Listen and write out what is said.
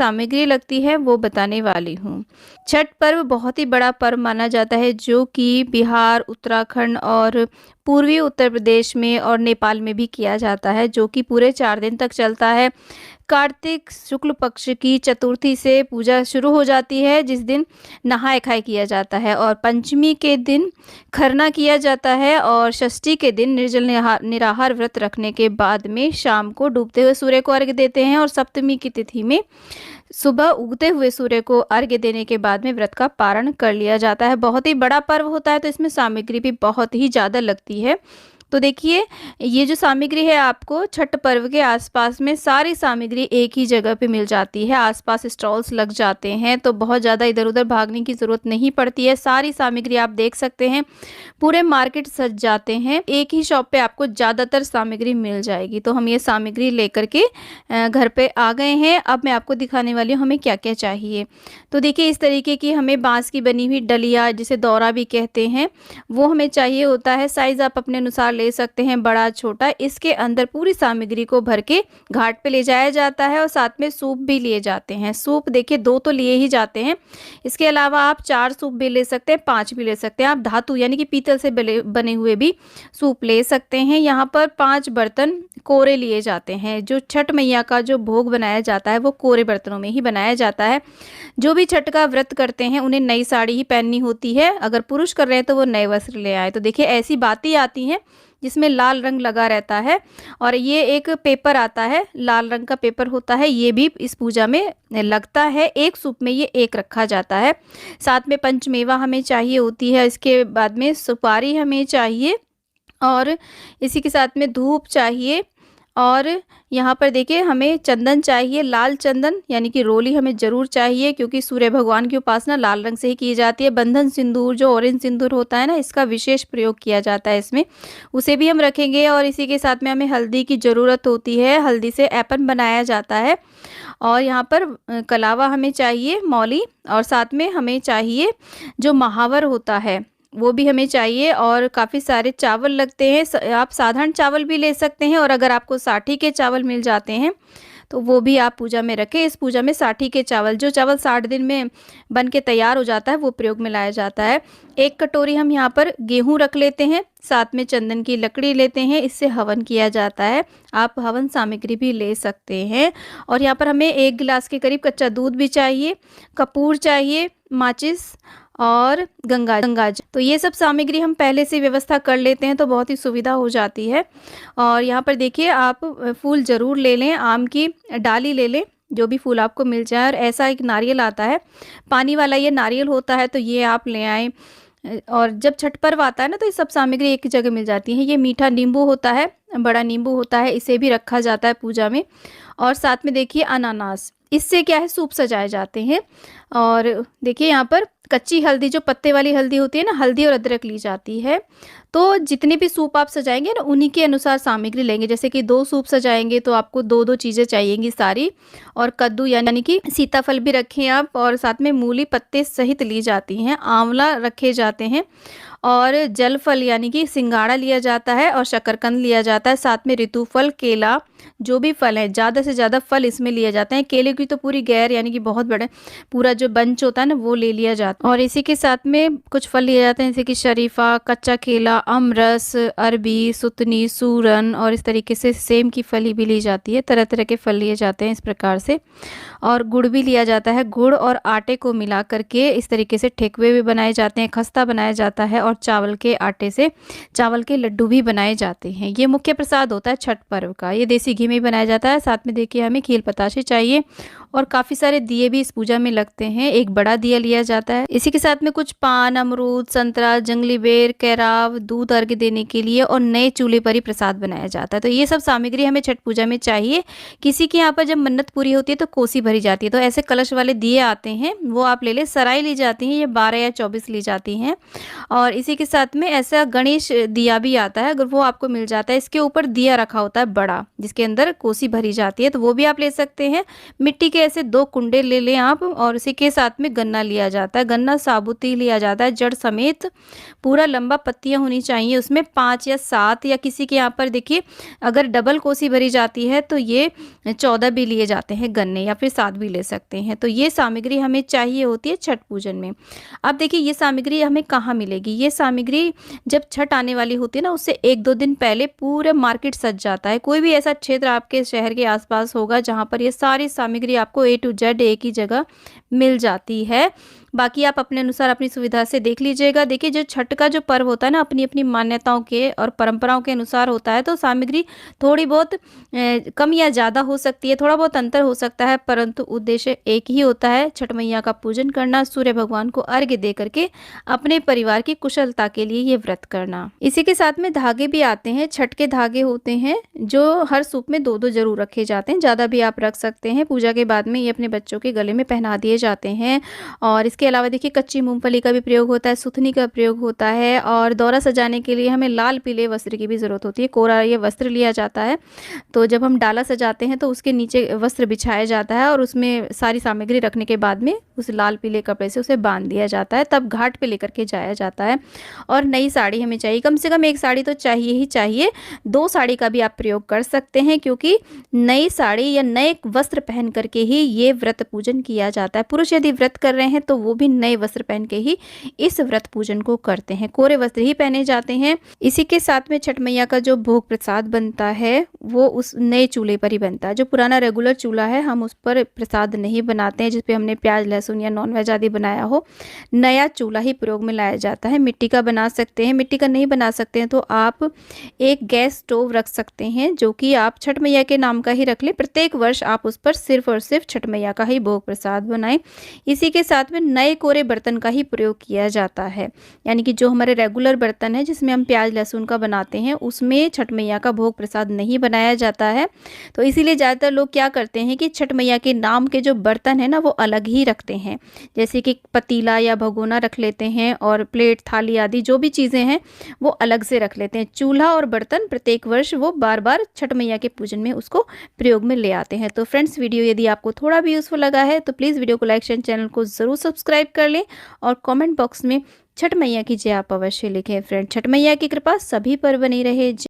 सामग्री लगती है वो बताने वाली हूँ। छठ पर्व बहुत ही बड़ा पर्व माना जाता है जो कि बिहार, उत्तराखंड और पूर्वी उत्तर प्रदेश में और नेपाल में भी किया जाता है, जो कि पूरे 4 दिन तक चलता है। कार्तिक शुक्ल पक्ष की चतुर्थी से पूजा शुरू हो जाती है, जिस दिन नहाय-खाय किया जाता है और पंचमी के दिन खरना किया जाता है और षष्ठी के दिन निर्जल निराहार व्रत रखने के बाद में शाम को डूबते हुए सूर्य को अर्घ्य देते हैं और सप्तमी की तिथि में सुबह उगते हुए सूर्य को अर्घ्य देने के बाद में व्रत का पारण कर लिया जाता है। बहुत ही बड़ा पर्व होता है, तो इसमें सामग्री भी बहुत ही ज़्यादा लगती है। तो देखिए, ये जो सामग्री है आपको छठ पर्व के आसपास में सारी सामग्री एक ही जगह पे मिल जाती है। आसपास स्टॉल्स लग जाते हैं, तो बहुत ज़्यादा इधर-उधर भागने की ज़रूरत नहीं पड़ती है। सारी सामग्री आप देख सकते हैं, पूरे मार्केट सज जाते हैं। एक ही शॉप पे आपको ज़्यादातर सामग्री मिल जाएगी। तो हम ये सामग्री लेकर के घर पे आ गए हैं। अब मैं आपको दिखाने वाली हूँ हमें क्या-क्या चाहिए। तो देखिए, इस तरीके की हमें बाँस की बनी हुई डलिया, जिसे दौरा भी कहते हैं, वो हमें चाहिए होता है। साइज़ आप अपने अनुसार ले सकते हैं, बड़ा छोटा। इसके अंदर पूरी सामग्री को भर के घाट पे ले जाया जाता है और साथ में सूप भी लिए जाते हैं। सूप देखिए 2 तो लिए ही जाते हैं। इसके अलावा आप 4 सूप भी ले सकते हैं, 5 भी ले सकते हैं। आप धातु यानी कि पीतल से बने हुए भी सूप ले सकते हैं। यहाँ पर 5 बर्तन कोरे लिए जाते हैं। जो छठ मैया का जो भोग बनाया जाता है वो कोरे बर्तनों में ही बनाया जाता है। जो भी छठ का व्रत करते हैं उन्हें नई साड़ी ही पहननी होती है। अगर पुरुष कर रहे हैं तो वो नए वस्त्र ले आए। तो देखिए, ऐसी बातें आती हैं जिसमें लाल रंग लगा रहता है और ये एक पेपर आता है, लाल रंग का पेपर होता है, ये भी इस पूजा में लगता है। एक सूप में ये एक रखा जाता है। साथ में पंचमेवा हमें चाहिए होती है। इसके बाद में सुपारी हमें चाहिए और इसी के साथ में धूप चाहिए और यहाँ पर देखिए हमें चंदन चाहिए, लाल चंदन यानी कि रोली हमें ज़रूर चाहिए, क्योंकि सूर्य भगवान की उपासना लाल रंग से ही की जाती है। बंधन सिंदूर जो ऑरेंज सिंदूर होता है ना, इसका विशेष प्रयोग किया जाता है इसमें, उसे भी हम रखेंगे। और इसी के साथ में हमें हल्दी की ज़रूरत होती है। हल्दी से ऐपन बनाया जाता है। और यहाँ पर कलावा हमें चाहिए, मौली, और साथ में हमें चाहिए जो महावर होता है वो भी हमें चाहिए। और काफ़ी सारे चावल लगते हैं। आप साधारण चावल भी ले सकते हैं और अगर आपको साठी के चावल मिल जाते हैं तो वो भी आप पूजा में रखें। इस पूजा में साठी के चावल, जो चावल 60 दिन में बन के तैयार हो जाता है, वो प्रयोग में लाया जाता है। 1 कटोरी हम यहाँ पर गेहूँ रख लेते हैं, साथ में चंदन की लकड़ी लेते हैं, इससे हवन किया जाता है। आप हवन सामग्री भी ले सकते हैं। और यहाँ पर हमें 1 गिलास के करीब कच्चा दूध भी चाहिए, कपूर चाहिए, माचिस और गंगाजल। तो ये सब सामग्री हम पहले से व्यवस्था कर लेते हैं तो बहुत ही सुविधा हो जाती है। और यहाँ पर देखिए, आप फूल ज़रूर ले लें, आम की डाली ले लें, जो भी फूल आपको मिल जाए। और ऐसा एक नारियल आता है, पानी वाला ये नारियल होता है, तो ये आप ले आएँ। और जब छठ पर्व आता है ना, तो ये सब सामग्री एक ही जगह मिल जाती है। ये मीठा नींबू होता है, बड़ा नींबू होता है, इसे भी रखा जाता है पूजा में। और साथ में देखिए अनानास, इससे क्या है, सूप सजाए जाते हैं। और देखिए यहाँ पर कच्ची हल्दी, जो पत्ते वाली हल्दी होती है ना, हल्दी और अदरक ली जाती है। तो जितने भी सूप आप सजाएंगे ना, उन्हीं के अनुसार सामग्री लेंगे। जैसे कि 2 सूप सजाएंगे तो आपको 2-2 चीज़ें चाहिएंगी सारी। और कद्दू यानी कि सीताफल भी रखें आप, और साथ में मूली पत्ते सहित ली जाती हैं। आंवला रखे जाते हैं और जल फल यानी कि सिंगाड़ा लिया जाता है और शकरकंद लिया जाता है। साथ में ऋतु फल, केला, जो भी फल है, ज़्यादा से ज़्यादा फल इसमें लिए जाते हैं। केले की तो पूरी गैर यानी कि बहुत बड़े पूरा जो बंच होता है ना, वो ले लिया जाता है। और इसी के साथ में कुछ फल लिए जाते हैं, जैसे कि शरीफा, कच्चा केला, अमरस, अरबी, सुतनी, सूरन, और इस तरीके से सेम की फली भी ली जाती है। तरह तरह के फल लिए जाते हैं इस प्रकार से। और गुड़ भी लिया जाता है। गुड़ और आटे को मिला करके इस तरीके से ठेकुए भी बनाए जाते हैं, खस्ता बनाया जाता है, और चावल के आटे से चावल के लड्डू भी बनाए जाते हैं। ये मुख्य प्रसाद होता है छठ पर्व का। ये देसी घी में बनाया जाता है। साथ में देखिए हमें खील बताशे चाहिए और काफ़ी सारे दिए भी इस पूजा में लगते हैं। एक बड़ा दिया लिया जाता है। इसी के साथ में कुछ पान, अमरूद, संतरा, जंगली बेर, केराव, दूध अर्घ्य देने के लिए, और नए चूल्हे पर ही प्रसाद बनाया जाता है। तो ये सब सामग्री हमें छठ पूजा में चाहिए। किसी के यहाँ पर जब मन्नत पूरी होती है तो कोसी भरी जाती है, तो ऐसे कलश वाले दिए आते हैं, वो आप ले लें। सराय ली जाती हैं, ये 12 या 24 ली जाती हैं। और इसी के साथ में ऐसा गणेश दिया भी आता है, अगर वो आपको मिल जाता है, इसके ऊपर दिया रखा होता है बड़ा, जिसके अंदर कोसी भरी जाती है, तो वो भी आप ले सकते हैं। मिट्टी के ऐसे 2 कुंडे ले लें आप, और इसी के साथ में गन्ना लिया जाता है। गन्ना साबुत ही लिया जाता है, जड़ समेत, पूरा लंबा, पत्तियाँ होनी चाहिए उसमें 5 या 7, या किसी के यहाँ पर देखिए अगर डबल कोसी भरी जाती है तो ये 14 भी लिए जाते हैं गन्ने, या फिर 7 भी ले सकते हैं। तो ये सामग्री हमें चाहिए होती है छठ पूजन में। अब देखिए ये सामग्री हमें कहाँ मिलेगी? ये सामग्री जब छठ आने वाली होती है ना, उससे 1-2 दिन पहले पूरा मार्केट सज जाता है। कोई भी ऐसा क्षेत्र आपके शहर के आसपास होगा जहाँ पर ये सारी सामग्री आपको A to Z एक ही जगह मिल जाती है। बाकी आप अपने अनुसार अपनी सुविधा से देख लीजिएगा। देखिए जो छठ का जो पर्व होता है ना, अपनी अपनी मान्यताओं के और परंपराओं के अनुसार होता है, तो सामग्री थोड़ी बहुत कम या ज़्यादा हो सकती है, थोड़ा बहुत अंतर हो सकता है, परंतु उद्देश्य एक ही होता है, छठ मैया का पूजन करना, सूर्य भगवान को अर्घ्य दे करके अपने परिवार की कुशलता के लिए ये व्रत करना। इसी के साथ में धागे भी आते हैं, छठ के धागे होते हैं जो हर सूप में 2-2 जरूर रखे जाते हैं, ज़्यादा भी आप रख सकते हैं। पूजा के बाद में ये अपने बच्चों के गले में पहना दिए जाते हैं। और इसके अलावा देखिए कच्ची मूंगफली का भी प्रयोग होता है, सुथनी का प्रयोग होता है, और दौरा सजाने के लिए हमें लाल पीले वस्त्र की भी ज़रूरत होती है। कोरा ये वस्त्र लिया जाता है, तो जब हम डाला सजाते हैं तो उसके नीचे वस्त्र बिछाया जाता है, और उसमें सारी सामग्री रखने के बाद में उस लाल पीले कपड़े से उसे बांध दिया जाता है, तब घाट पे लेकर के जाया जाता है। और नई साड़ी हमें चाहिए, कम से कम 1 साड़ी तो चाहिए ही चाहिए। 2 साड़ी का भी आप प्रयोग कर सकते हैं, क्योंकि नई साड़ी या नए वस्त्र पहन करके ही ये व्रत पूजन किया जाता है। पुरुष यदि व्रत कर रहे हैं तो वो भी नए वस्त्र पहन के ही इस व्रत पूजन को करते हैं, कोरे वस्त्र ही पहने जाते हैं। इसी के साथ में छठ मैया का जो भोग प्रसाद बनता है वो उस नए चूल्हे पर ही बनता है। जो पुराना रेगुलर चूल्हा है, हम उस पर प्रसाद नहीं बनाते हैं, जिसपे हमने प्याज लहसुन या नॉनवेज आदि बनाया हो। नया चूल्हा ही प्रयोग में लाया जाता है। मिट्टी का बना सकते हैं, मिट्टी का नहीं बना सकते हैं तो आप एक गैस स्टोव रख सकते हैं, जो कि आप छठ मैया के नाम का ही रख लें। प्रत्येक वर्ष आप उस पर सिर्फ और सिर्फ छठ मैया का ही भोग प्रसाद बनाएं। इसी के साथ में नए कोरे बर्तन का ही प्रयोग किया जाता है, यानी कि जो हमारे रेगुलर बर्तन है जिसमें हम प्याज लहसुन का बनाते हैं, उसमें छठ मैया का भोग प्रसाद नहीं बनाया जाता है। तो इसीलिए ज़्यादातर लोग क्या करते हैं कि छठ मैया के नाम के जो बर्तन है ना, वो अलग ही रखते हैं, जैसे कि पतीला या भगोना रख लेते हैं, और प्लेट थाली आदि जो भी चीज़ें हैं वो अलग से रख लेते हैं। चूल्हा और बर्तन प्रत्येक वर्ष वो बार बार छठ मैया के पूजन में उसको प्रयोग में ले आते हैं। तो फ्रेंड्स, वीडियो यदि आपको थोड़ा भी यूज़फुल लगा है तो प्लीज़ वीडियो को लाइक शेयर, चैनल को ज़रूर सब्सक्राइब कर लें, और कमेंट बॉक्स में छठ मैया की जय आप अवश्य लिखें। फ्रेंड, छठ मैया की कृपा सभी पर बनी रहे।